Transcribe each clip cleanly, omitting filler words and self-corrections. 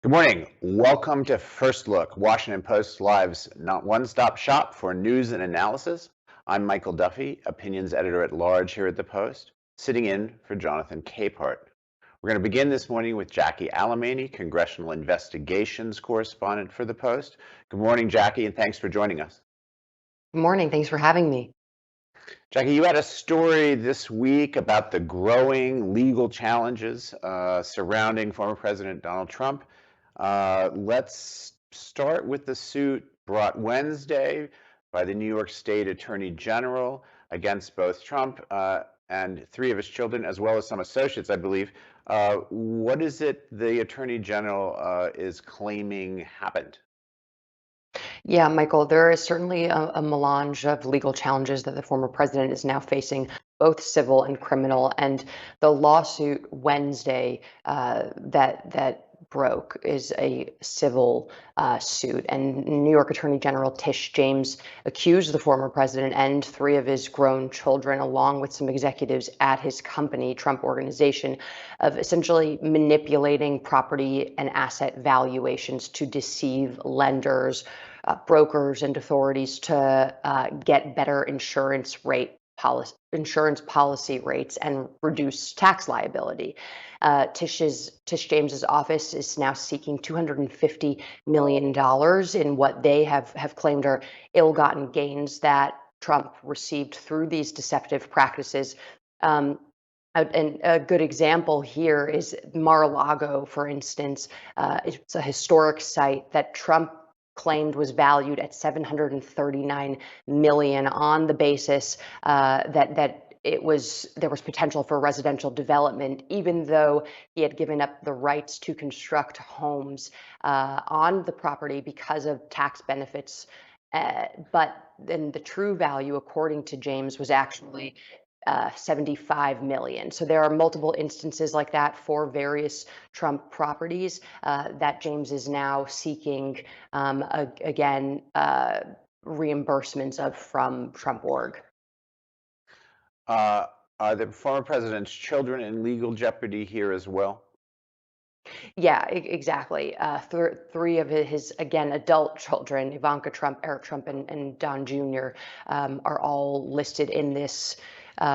Good morning. Welcome to First Look, Washington Post Live's not one-stop shop for news and analysis. I'm Michael Duffy, opinions editor at large here at the Post, sitting in for Jonathan Capehart. We're going to begin this morning with Jackie Alemany, congressional investigations correspondent for the Post. Good morning, Jackie, and thanks for joining us. Good morning. Thanks for having me. Jackie, you had a story this week about the growing legal challenges surrounding former President Donald Trump. Let's start with the suit brought Wednesday by the New York State Attorney General against both Trump and three of his children, as well as some associates, I believe. What is it the Attorney General is claiming happened? Yeah, Michael, there is certainly a melange of legal challenges that the former president is now facing, both civil and criminal. And the lawsuit Wednesday that broke is a civil suit. And New York Attorney General Tish James accused the former president and three of his grown children, along with some executives at his company, Trump Organization, of essentially manipulating property and asset valuations to deceive lenders, brokers, and authorities to get better insurance policy rates and reduce tax liability. Tish James's office is now seeking $250 million in what they have claimed are ill-gotten gains that Trump received through these deceptive practices. And a good example here is Mar-a-Lago, for instance. It's a historic site that Trump claimed was valued at $739 million on the basis that there was potential for residential development, even though he had given up the rights to construct homes on the property because of tax benefits. But then the true value, according to James, was actually 75 million. So there are multiple instances like that for various Trump properties that James is now seeking again reimbursements of from Trump Org. Are the former president's children in legal jeopardy here as well? Yeah, exactly. Three of his, again, adult children, Ivanka Trump, Eric Trump, and Don Jr., are all listed in this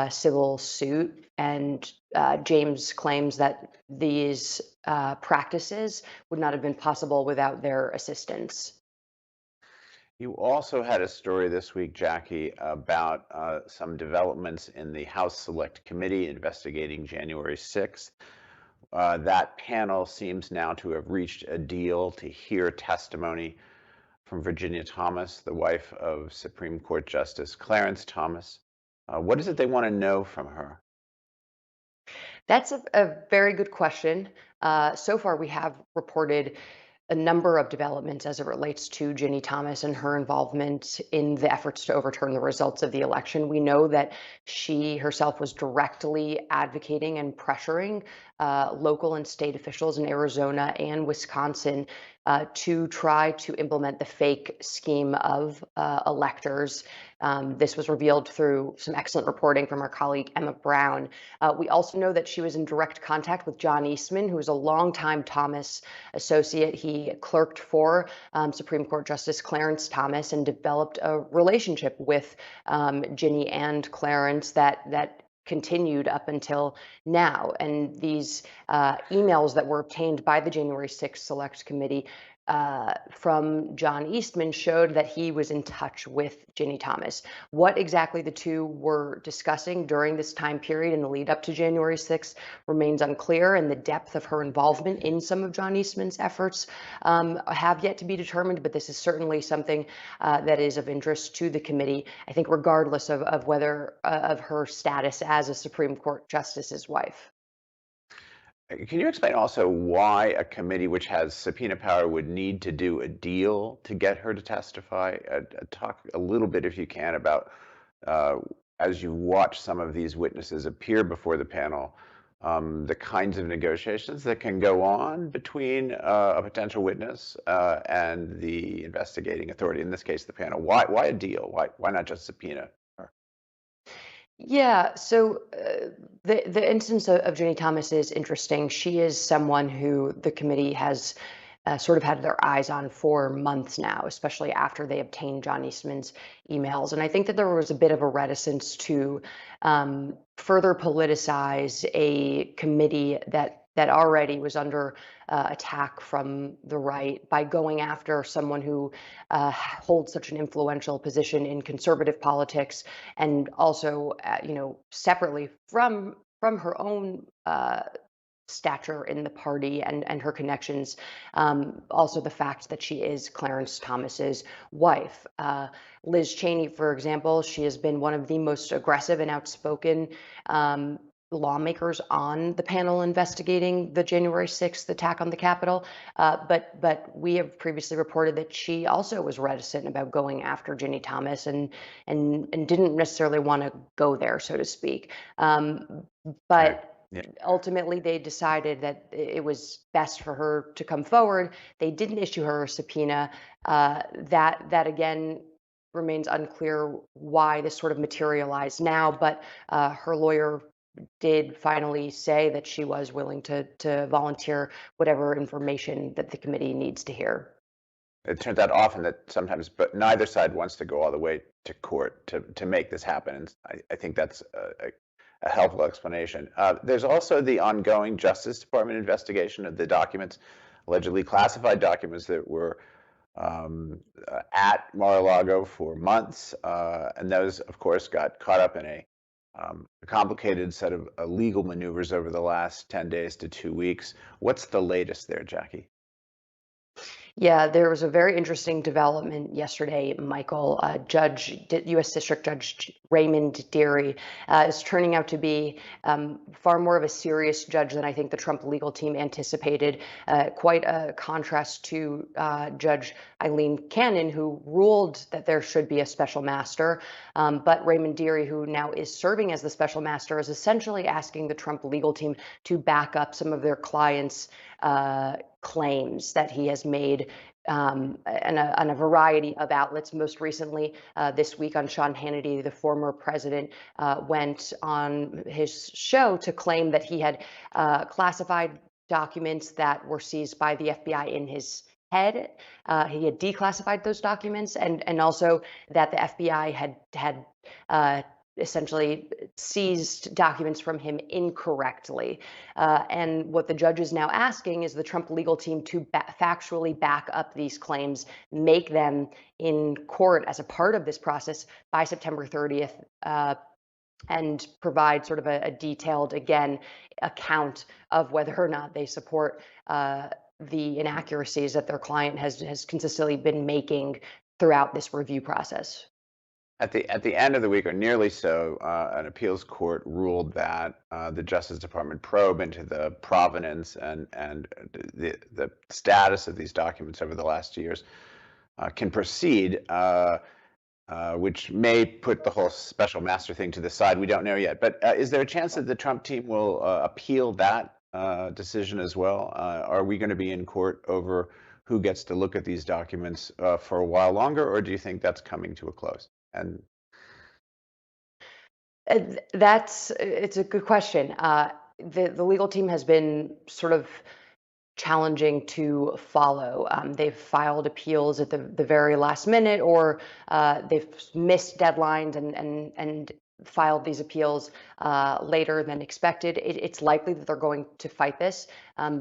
civil suit. And James claims that these practices would not have been possible without their assistance. You also had a story this week, Jackie, about some developments in the House Select Committee investigating January 6th. That panel seems now to have reached a deal to hear testimony from Virginia Thomas, the wife of Supreme Court Justice Clarence Thomas. What is it they want to know from her? That's a very good question. So far, we have reported a number of developments as it relates to Ginny Thomas and her involvement in the efforts to overturn the results of the election. We know that she herself was directly advocating and pressuring local and state officials in Arizona and Wisconsin to try to implement the fake scheme of electors. This was revealed through some excellent reporting from our colleague Emma Brown. We also know that she was in direct contact with John Eastman, who is a longtime Thomas associate. He clerked for Supreme Court Justice Clarence Thomas and developed a relationship with Ginny and Clarence that continued up until now. And these emails that were obtained by the January 6th Select Committee from John Eastman showed that he was in touch with Ginny Thomas. What exactly the two were discussing during this time period in the lead up to January 6th remains unclear, and the depth of her involvement in some of John Eastman's efforts have yet to be determined, but this is certainly something that is of interest to the committee, I think, regardless of whether of her status as a Supreme Court justice's wife. Can you explain also why a committee which has subpoena power would need to do a deal to get her to testify? Talk a little bit, if you can, about as you watch some of these witnesses appear before the panel, the kinds of negotiations that can go on between a potential witness and the investigating authority, in this case, the panel. Why a deal? Why not just subpoena her? Yeah, so the instance of Ginny Thomas is interesting. She is someone who the committee has sort of had their eyes on for months now, especially after they obtained John Eastman's emails. And I think that there was a bit of a reticence to further politicize a committee that already was under attack from the right by going after someone who holds such an influential position in conservative politics, and also, separately from her own stature in the party and her connections. Also, the fact that she is Clarence Thomas's wife. Liz Cheney, for example, she has been one of the most aggressive and outspoken lawmakers on the panel investigating the January 6th attack on the Capitol. But we have previously reported that she also was reticent about going after Ginny Thomas and didn't necessarily want to go there, so to speak. Right. But Yeah. ultimately, they decided that it was best for her to come forward. They didn't issue her a subpoena. That again remains unclear why this sort of materialized now. But her lawyer did finally say that she was willing to volunteer whatever information that the committee needs to hear. It turns out often that sometimes, but neither side wants to go all the way to court to make this happen. And I think that's a helpful explanation. There's also the ongoing Justice Department investigation of the documents, allegedly classified documents that were at Mar-a-Lago for months. And those, of course, got caught up in a complicated set of legal maneuvers over the last 10 days to 2 weeks. What's the latest there, Jackie? Yeah, there was a very interesting development yesterday, Michael. U.S. District Judge Raymond Dearie is turning out to be far more of a serious judge than I think the Trump legal team anticipated. Quite a contrast to Judge Eileen Cannon, who ruled that there should be a special master. But Raymond Dearie, who now is serving as the special master, is essentially asking the Trump legal team to back up some of their clients' claims that he has made on a variety of outlets. Most recently, this week on Sean Hannity, the former president went on his show to claim that he had classified documents that were seized by the FBI in his head. He had declassified those documents, and also that the FBI had essentially seized documents from him incorrectly. And what the judge is now asking is the Trump legal team to factually back up these claims, make them in court as a part of this process by September 30th, and provide sort of a detailed, again, account of whether or not they support the inaccuracies that their client has consistently been making throughout this review process. At the end of the week, or nearly so, an appeals court ruled that the Justice Department probe into the provenance and the status of these documents over the last years can proceed, which may put the whole special master thing to the side. We don't know yet. But is there a chance that the Trump team will appeal that decision as well? Are we going to be in court over who gets to look at these documents for a while longer, or do you think that's coming to a close? And It's a good question. The legal team has been sort of challenging to follow. They've filed appeals at the very last minute, or they've missed deadlines and filed these appeals later than expected. It's likely that they're going to fight this.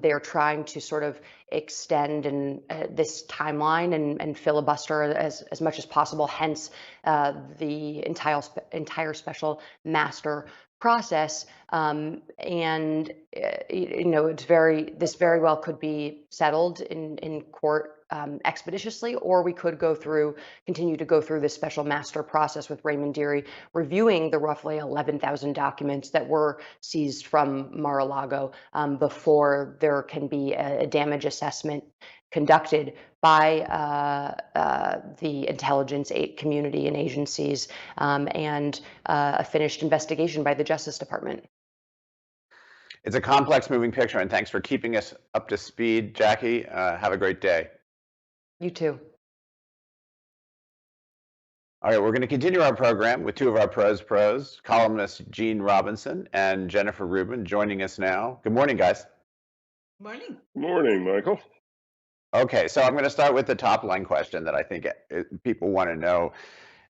They're trying to sort of extend this timeline and filibuster as much as possible. Hence, the entire special master process. This very well could be settled in court expeditiously, or we could continue to go through this special master process with Raymond Dearie reviewing the roughly 11,000 documents that were seized from Mar-a-Lago before there can be a damage assessment conducted by the intelligence community and agencies, and a finished investigation by the Justice Department. it's a complex moving picture, and thanks for keeping us up to speed, Jackie. Have a great day. You too. All right, we're going to continue our program with two of our pros, columnists Gene Robinson and Jennifer Rubin, joining us now. Good morning, guys. Morning. Morning, Michael. Okay, so I'm going to start with the top line question that I think people want to know.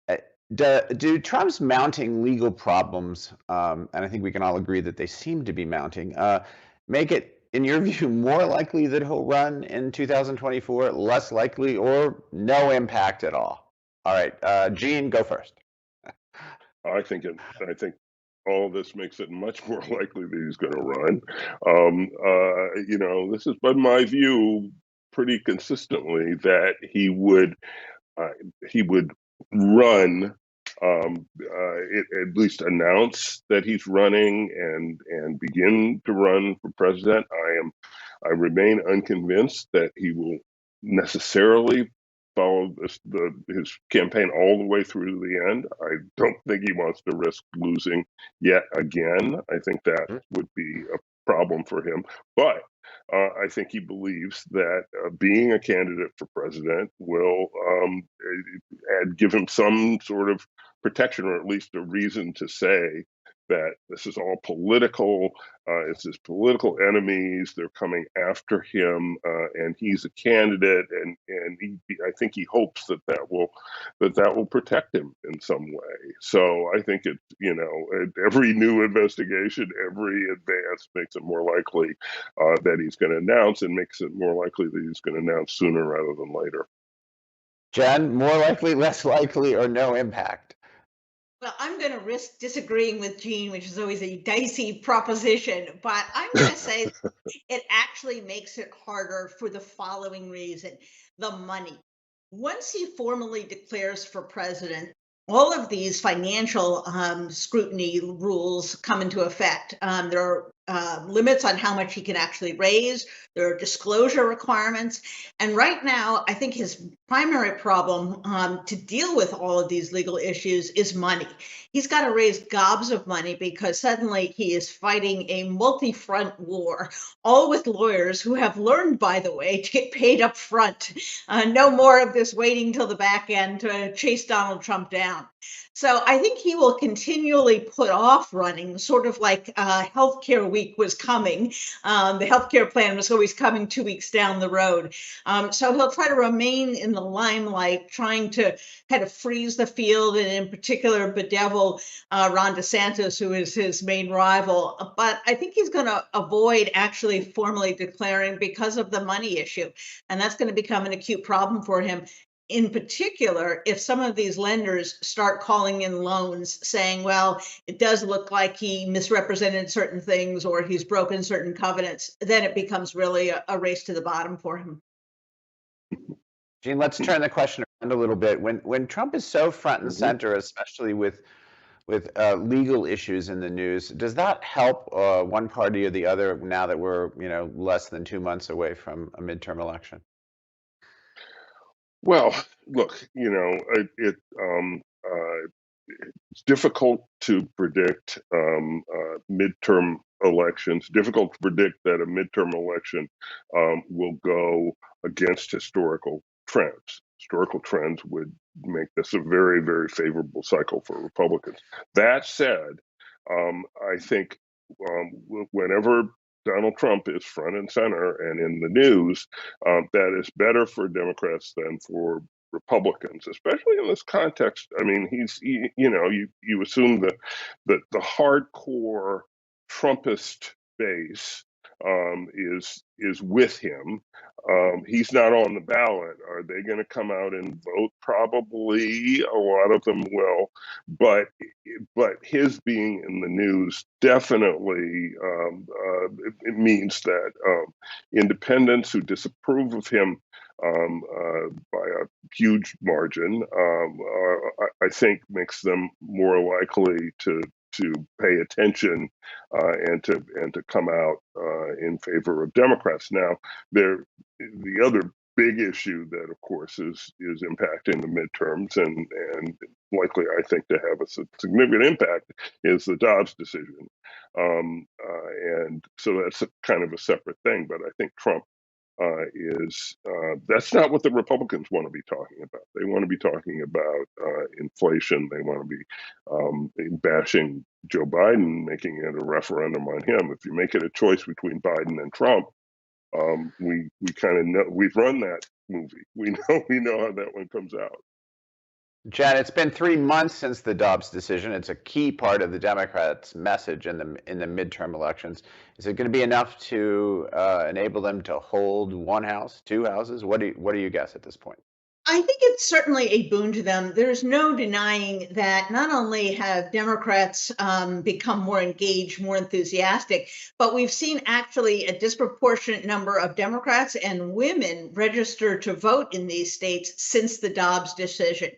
Uh, do Trump's mounting legal problems, and I think we can all agree that they seem to be mounting, make it, in your view, more likely that he'll run in 2024, less likely, or no impact at all? All right, Gene, go first. I think all this makes it much more likely that he's going to run. This has been my view pretty consistently that uh, he would run, at least announce that he's running and begin to run for president. I remain unconvinced that he will necessarily follow his campaign all the way through to the end. I don't think he wants to risk losing yet again. I think that would be a problem for him. But I think he believes that being a candidate for president will give him some sort of protection, or at least a reason to say that this is all political. It's his political enemies. They're coming after him, and he's a candidate. I think he hopes that will protect him in some way. So I think every new investigation, every advance makes it more likely that he's going to announce, and makes it more likely that he's going to announce sooner rather than later. Jen, more likely, less likely, or no impact? Well, I'm going to risk disagreeing with Gene, which is always a dicey proposition, but I'm going to say it actually makes it harder for the following reason: the money. Once he formally declares for president, all of these financial scrutiny rules come into effect. There are limits on how much he can actually raise. There are disclosure requirements. And right now, I think his primary problem to deal with all of these legal issues is money. He's got to raise gobs of money because suddenly he is fighting a multi-front war, all with lawyers who have learned, by the way, to get paid up front. No more of this waiting till the back end to chase Donald Trump down. So I think he will continually put off running, sort of like healthcare week was coming. The healthcare plan was always coming 2 weeks down the road. So he'll try to remain in the limelight, trying to kind of freeze the field, and in particular bedevil Ron DeSantis, who is his main rival. But I think he's going to avoid actually formally declaring because of the money issue. And that's going to become an acute problem for him. In particular, if some of these lenders start calling in loans saying, well, it does look like he misrepresented certain things or he's broken certain covenants, then it becomes really a race to the bottom for him. Gene, let's turn the question around a little bit. When Trump is so front and center, especially with legal issues in the news, does that help one party or the other now that we're less than 2 months away from a midterm election? Well, look, it's difficult to predict midterm elections. Difficult to predict that a midterm election will go against historical trends. Historical trends would make this a very, very favorable cycle for Republicans. That said, I think whenever Donald Trump is front and center and in the news, that is better for Democrats than for Republicans, especially in this context. I mean, you assume that the hardcore Trumpist base is with him. He's not on the ballot. Are they going to come out and vote? Probably a lot of them will, but his being in the news definitely it means that independents who disapprove of him by a huge margin, I think makes them more likely to pay attention and to come out in favor of Democrats. Now, the other big issue that, of course, is impacting the midterms and likely, I think, to have a significant impact is the Dobbs decision, and so that's kind of a separate thing. But I think Trump is that's not what the Republicans want to be talking about. They want to be talking about inflation. They want to be bashing Joe Biden, making it a referendum on him. If you make it a choice between Biden and Trump, we kind of know, we've run that movie. We know how that one comes out. Jen, it's been 3 months since the Dobbs decision. It's a key part of the Democrats' message in the midterm elections. Is it going to be enough to enable them to hold one house, two houses? What do you guess at this point? I think it's certainly a boon to them. There's no denying that not only have Democrats become more engaged, more enthusiastic, but we've seen actually a disproportionate number of Democrats and women register to vote in these states since the Dobbs decision.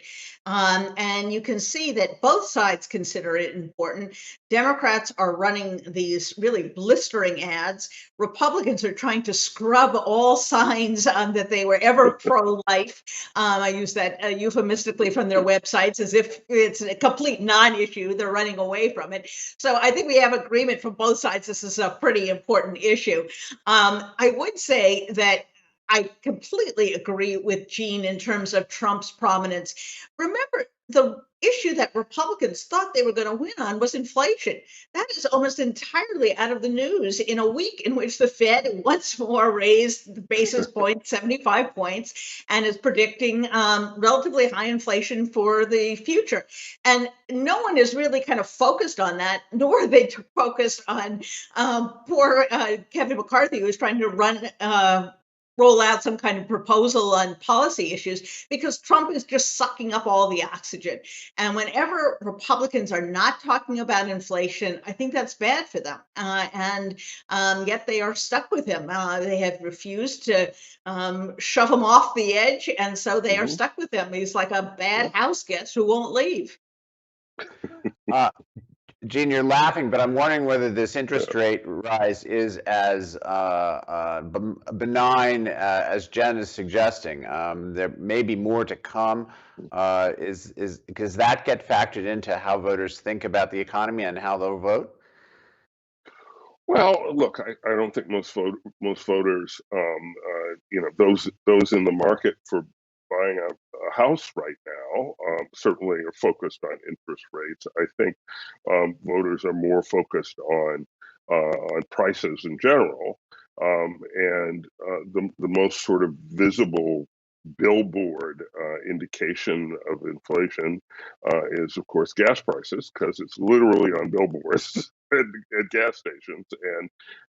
And you can see that both sides consider it important. Democrats are running these really blistering ads. Republicans are trying to scrub all signs that they were ever pro-life. I use that euphemistically from their websites as if it's a complete non-issue. They're running away from it. So I think we have agreement from both sides. This is a pretty important issue. I would say that I completely agree with Jean in terms of Trump's prominence. Remember, the issue that Republicans thought they were going to win on was inflation. That is almost entirely out of the news in a week in which the Fed once more raised the basis point 75 points and is predicting relatively high inflation for the future. And no one is really kind of focused on that, nor are they focused on poor Kevin McCarthy, who is trying to roll out some kind of proposal on policy issues, because Trump is just sucking up all the oxygen. And whenever Republicans are not talking about inflation, I think that's bad for them. And yet they are stuck with him. They have refused to shove him off the edge. And so they are stuck with him. He's like a bad house guest who won't leave. Gene, you're laughing, but I'm wondering whether this interest rate rise is as benign as Jen is suggesting. There may be more to come. Does that get factored into how voters think about the economy and how they'll vote? Well, look, I don't think most voters, those in the market for buying a house right now, certainly are focused on interest rates. I think voters are more focused on prices in general, and the most sort of visible billboard indication of inflation is, of course, gas prices, because it's literally on billboards at gas stations,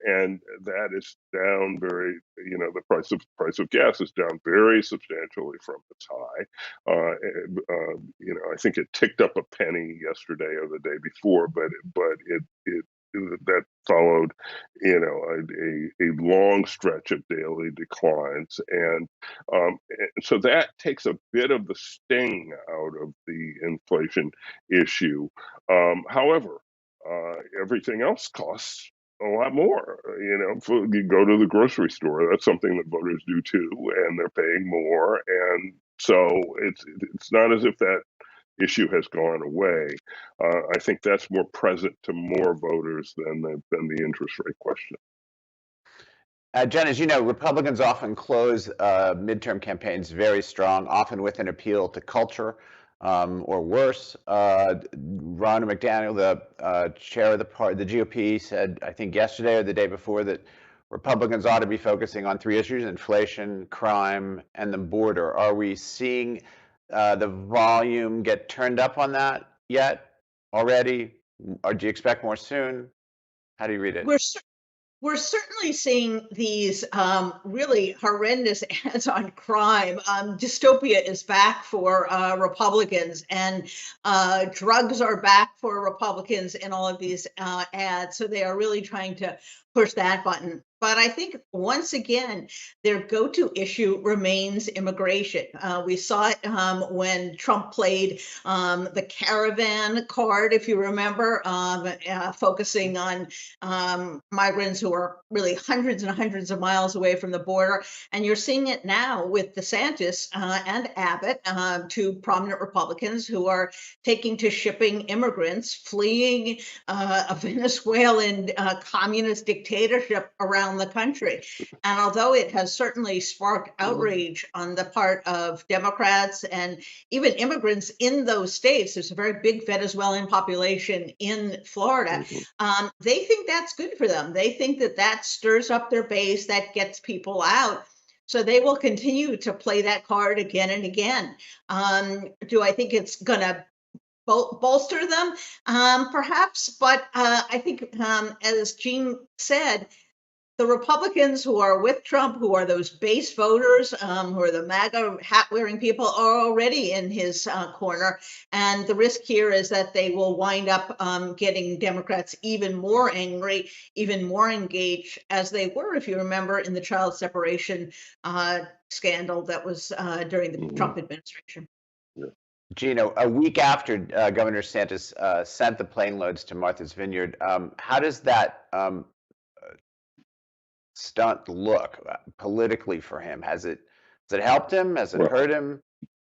and that is down very. The price of gas is down very substantially from its high. I think it ticked up a penny yesterday or the day before, but it that followed, a long stretch of daily declines, and so that takes a bit of the sting out of the inflation issue. However, everything else costs a lot more. You go to the grocery store, that's something that voters do too, and they're paying more, and so it's not as if that issue has gone away. I think that's more present to more voters than the interest rate question. Jen, as you know, Republicans often close midterm campaigns very strong, often with an appeal to culture, or worse. Ronna McDaniel, the chair of the GOP, said, I think yesterday or the day before, that Republicans ought to be focusing on three issues: inflation, crime, and the border. Are we seeing the volume get turned up on that yet already? Or do you expect more soon? How do you read it? We're certainly seeing these really horrendous ads on crime. Dystopia is back for Republicans, and drugs are back for Republicans in all of these ads. So they are really trying to push that button. But I think, once again, their go-to issue remains immigration. We saw it when Trump played the caravan card, if you remember, focusing on migrants who are really hundreds and hundreds of miles away from the border. And you're seeing it now with DeSantis and Abbott, two prominent Republicans who are taking to shipping immigrants fleeing a Venezuelan communist dictatorship dictatorship around the country. And although it has certainly sparked outrage on the part of Democrats and even immigrants in those states, there's a very big Venezuelan population in Florida, they think that's good for them. They think that that stirs up their base, that gets people out. So they will continue to play that card again and again. Do I think it's going to bolster them? Perhaps, but I think, as Jean said, the Republicans who are with Trump, who are those base voters, who are the MAGA hat-wearing people, are already in his corner. And the risk here is that they will wind up getting Democrats even more angry, even more engaged, as they were, if you remember, in the child separation scandal that was during the Trump administration. Gino, a week after Governor DeSantis sent the plane loads to Martha's Vineyard, how does that stunt look politically for him? Has it helped him? Has it hurt him?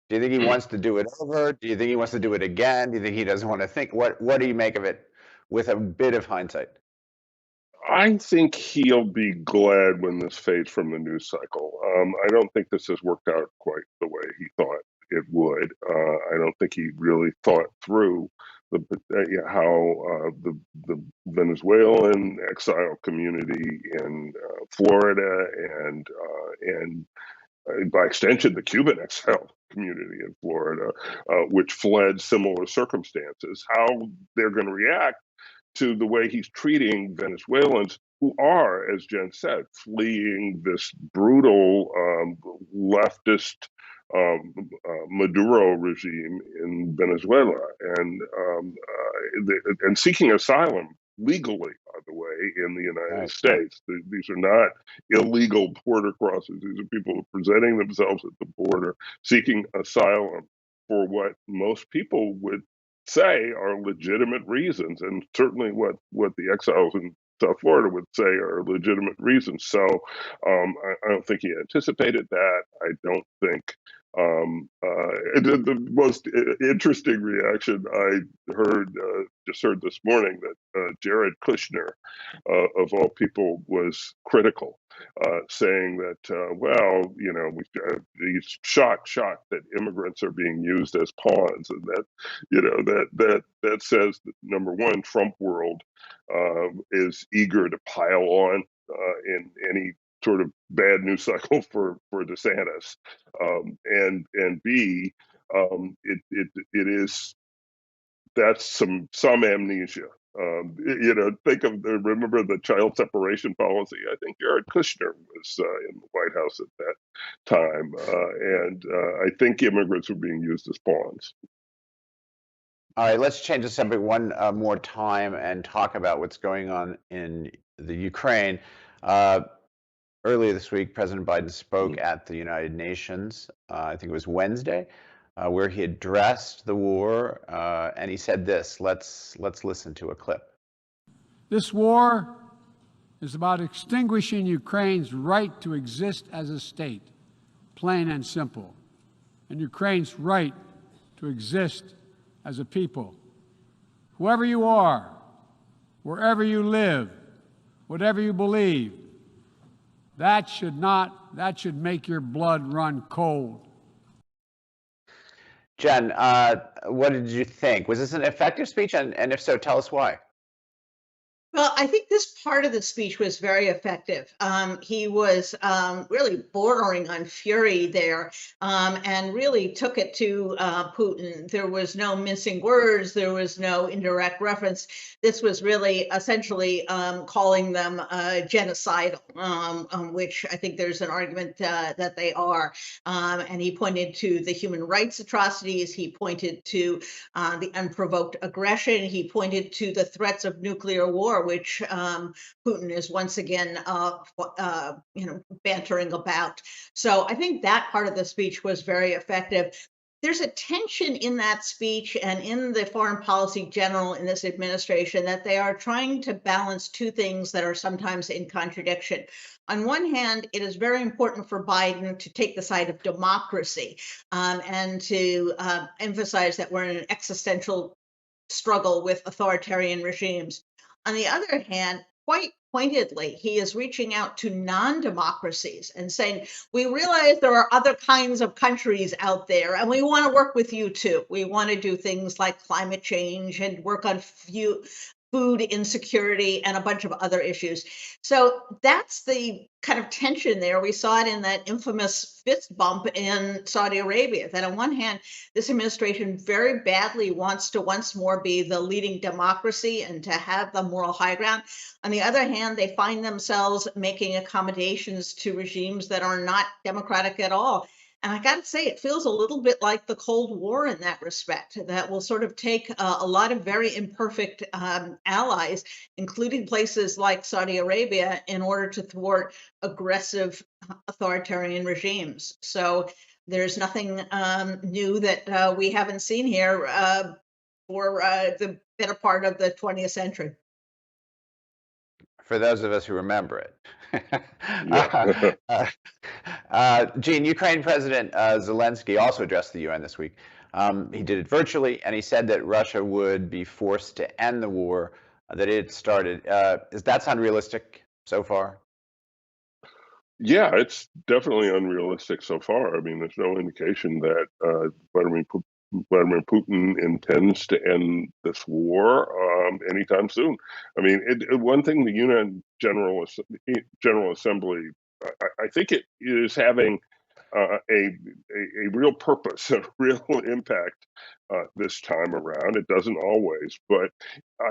Do you think he wants to do it over? Do you think he wants to do it again? Do you think he doesn't want to think? What do you make of it with a bit of hindsight? I think he'll be glad when this fades from the news cycle. I don't think this has worked out quite the way he thought it would. I don't think he really thought through how the Venezuelan exile community in Florida and by extension the Cuban exile community in Florida, which fled similar circumstances, how they're going to react to the way he's treating Venezuelans who are, as Jen said, fleeing this brutal leftist Maduro regime in Venezuela and seeking asylum legally, by the way, in the United States. These are not illegal border crossings. These are people presenting themselves at the border, seeking asylum for what most people would say are legitimate reasons, and certainly what the exiles in South Florida would say are legitimate reasons. So I don't think he anticipated that. I don't think the most interesting reaction I just heard this morning, that Jared Kushner, of all people, was critical, saying that, well, you know, he's shocked that immigrants are being used as pawns, and that, you know, that says that, number one, Trump world is eager to pile on in any sort of bad news cycle for DeSantis, and B, it is, that's some amnesia. You know, remember the child separation policy? I think Jared Kushner was in the White House at that time, and I think immigrants were being used as pawns. All right, let's change the subject one more time and talk about what's going on in the Ukraine. Earlier this week, President Biden spoke at the United Nations, I think it was Wednesday, where he addressed the war, and he said this. Let's listen to a clip. This war is about extinguishing Ukraine's right to exist as a state, plain and simple, and Ukraine's right to exist as a people. Whoever you are, wherever you live, whatever you believe, that should make your blood run cold. Jen, what did you think? Was this an effective speech? And if so, tell us why. Well, I think this part of the speech was very effective. He was really bordering on fury there, and really took it to Putin. There was no mincing words. There was no indirect reference. This was really essentially calling them genocidal, which I think there's an argument that they are. And he pointed to the human rights atrocities. He pointed to the unprovoked aggression. He pointed to the threats of nuclear war, which Putin is once again, bantering about. So I think that part of the speech was very effective. There's a tension in that speech and in the foreign policy general in this administration that they are trying to balance two things that are sometimes in contradiction. On one hand, it is very important for Biden to take the side of democracy and to emphasize that we're in an existential struggle with authoritarian regimes. On the other hand, quite pointedly, he is reaching out to non-democracies and saying, we realize there are other kinds of countries out there, and we want to work with you too. We want to do things like climate change and work on food insecurity and a bunch of other issues. So that's the kind of tension there. We saw it in that infamous fist bump in Saudi Arabia, that on one hand, this administration very badly wants to once more be the leading democracy and to have the moral high ground. On the other hand, they find themselves making accommodations to regimes that are not democratic at all. And I got to say, it feels a little bit like the Cold War in that respect, that will sort of take a lot of very imperfect allies, including places like Saudi Arabia, in order to thwart aggressive authoritarian regimes. So there's nothing new that we haven't seen here for the better part of the 20th century. For those of us who remember it. Gene, Ukraine President Zelensky also addressed the UN this week. He did it virtually, and he said that Russia would be forced to end the war that it started. Does that sound realistic so far? Yeah, it's definitely unrealistic so far. I mean, there's no indication that Vladimir Putin intends to end this war anytime soon. I mean, one thing the UN General Assembly, I think it is having a real purpose, a real impact this time around. It doesn't always, but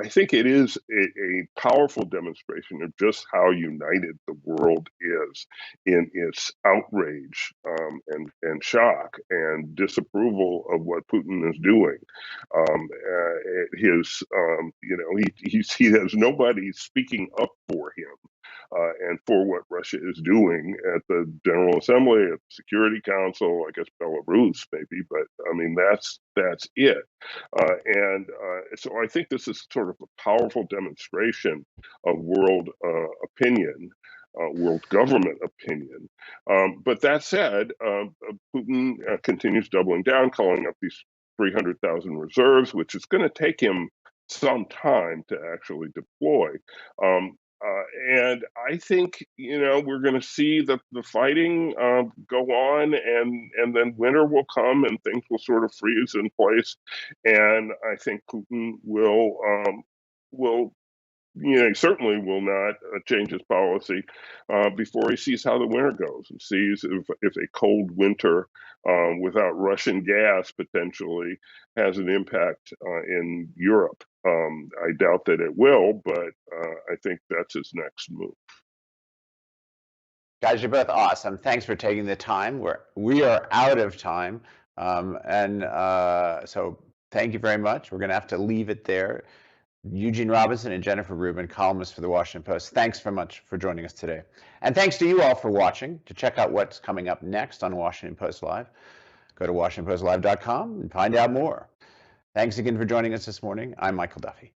I think it is a powerful demonstration of just how united the world is in its outrage and shock and disapproval of what Putin is doing. He has nobody speaking up for him. And for what Russia is doing at the General Assembly, at the Security Council, I guess Belarus maybe, but I mean that's it. So I think this is sort of a powerful demonstration of world opinion, world government opinion. But that said, Putin continues doubling down, calling up these 300,000 reserves, which is going to take him some time to actually deploy. And I think we're going to see the fighting go on, and then winter will come, and things will sort of freeze in place. And I think Putin will he certainly will not change his policy before he sees how the winter goes and sees if a cold winter without Russian gas potentially has an impact in Europe. I doubt that it will, but I think that's his next move. Guys, you're both awesome. Thanks for taking the time. We are out of time, so thank you very much. We're going to have to leave it there. Eugene Robinson and Jennifer Rubin, columnists for the Washington Post. Thanks very much for joining us today. And thanks to you all for watching. To check out what's coming up next on Washington Post Live, go to WashingtonPostLive.com and find out more. Thanks again for joining us this morning. I'm Michael Duffy.